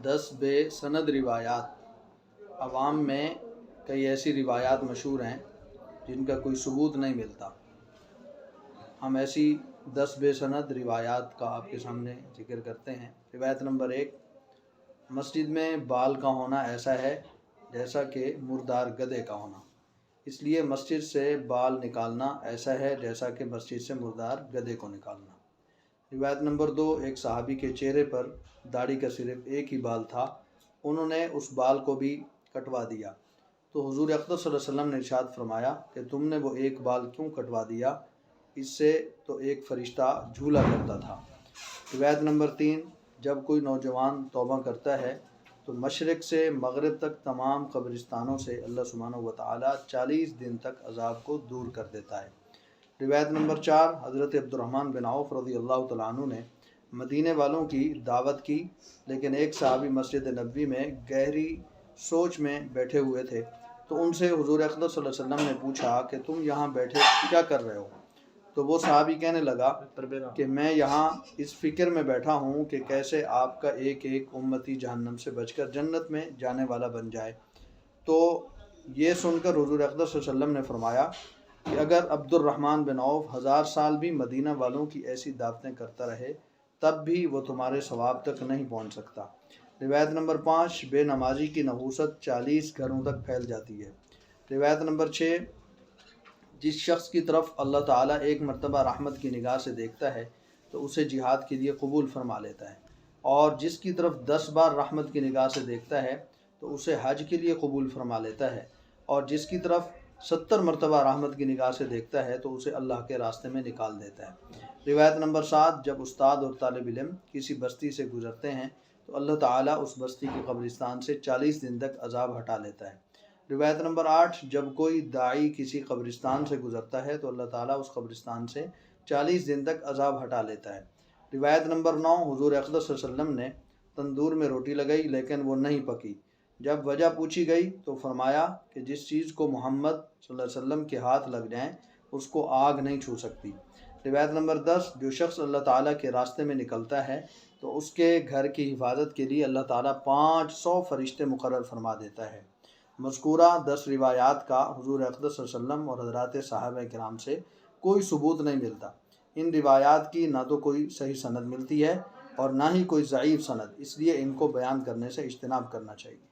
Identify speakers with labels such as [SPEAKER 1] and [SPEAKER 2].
[SPEAKER 1] 10 بے سند روایات۔ عوام میں کئی ایسی روایات مشہور ہیں جن کا کوئی ثبوت نہیں ملتا۔ ہم ایسی 10 بے سند روایات کا آپ کے سامنے ذکر کرتے ہیں۔ روایت نمبر 1، مسجد میں بال کا ہونا ایسا ہے جیسا کہ مردار گدھے کا ہونا، اس لیے مسجد سے بال نکالنا ایسا ہے جیسا کہ مسجد سے مردار گدھے کو نکالنا۔ روایت نمبر 2، ایک صحابی کے چہرے پر داڑھی کا صرف ایک ہی بال تھا، انہوں نے اس بال کو بھی کٹوا دیا تو حضور اقدس صلی اللہ علیہ وسلم نے ارشاد فرمایا کہ تم نے وہ ایک بال کیوں کٹوا دیا؟ اس سے تو ایک فرشتہ جھولا کرتا تھا۔ روایت نمبر 3، جب کوئی نوجوان توبہ کرتا ہے تو مشرق سے مغرب تک تمام قبرستانوں سے اللہ سبحانہ و تعالیٰ 40 دن تک عذاب کو دور کر دیتا ہے۔ روایت نمبر 4، حضرت عبد الرحمن بن عوف رضی اللہ تعالیٰ عنہ نے مدینے والوں کی دعوت کی، لیکن ایک صحابی مسجد نبوی میں گہری سوچ میں بیٹھے ہوئے تھے تو ان سے حضور اقدس صلی اللہ علیہ وسلم نے پوچھا کہ تم یہاں بیٹھے کیا کر رہے ہو؟ تو وہ صحابی کہنے لگا کہ میں یہاں اس فکر میں بیٹھا ہوں کہ کیسے آپ کا ایک ایک امتی جہنم سے بچ کر جنت میں جانے والا بن جائے۔ تو یہ سن کر حضور اقدس صلی اللہ علیہ وسلم نے فرمایا کہ اگر عبد الرحمن بن عوف 1000 سال بھی مدینہ والوں کی ایسی دعوتیں کرتا رہے تب بھی وہ تمہارے ثواب تک نہیں پہنچ سکتا۔ روایت نمبر 5، بے نمازی کی نحوست 40 گھروں تک پھیل جاتی ہے۔ روایت نمبر 6، جس شخص کی طرف اللہ تعالیٰ ایک مرتبہ رحمت کی نگاہ سے دیکھتا ہے تو اسے جہاد کے لیے قبول فرما لیتا ہے، اور جس کی طرف 10 بار رحمت کی نگاہ سے دیکھتا ہے تو اسے حج کے لیے قبول فرما لیتا ہے، اور جس کی طرف 70 مرتبہ رحمت کی نگاہ سے دیکھتا ہے تو اسے اللہ کے راستے میں نکال دیتا ہے۔ روایت نمبر 7، جب استاد اور طالب علم کسی بستی سے گزرتے ہیں تو اللہ تعالیٰ اس بستی کے قبرستان سے 40 دن تک عذاب ہٹا لیتا ہے۔ روایت نمبر 8، جب کوئی داعی کسی قبرستان سے گزرتا ہے تو اللہ تعالیٰ اس قبرستان سے 40 دن تک عذاب ہٹا لیتا ہے۔ روایت نمبر 9، حضور اقدس صلی اللہ علیہ وسلم نے تندور میں روٹی لگائی لیکن وہ نہیں پکی، جب وجہ پوچھی گئی تو فرمایا کہ جس چیز کو محمد صلی اللہ علیہ وسلم کے ہاتھ لگ جائیں اس کو آگ نہیں چھو سکتی۔ روایت نمبر 10، جو شخص اللہ تعالیٰ کے راستے میں نکلتا ہے تو اس کے گھر کی حفاظت کے لیے اللہ تعالیٰ 500 فرشتے مقرر فرما دیتا ہے۔ مذکورہ 10 روایات کا حضور اقدس صلی اللہ علیہ وسلم اور حضرات صحابہ کرام سے کوئی ثبوت نہیں ملتا۔ ان روایات کی نہ تو کوئی صحیح سند ملتی ہے اور نہ ہی کوئی ضعیف سند، اس لیے ان کو بیان کرنے سے اجتناب کرنا چاہیے۔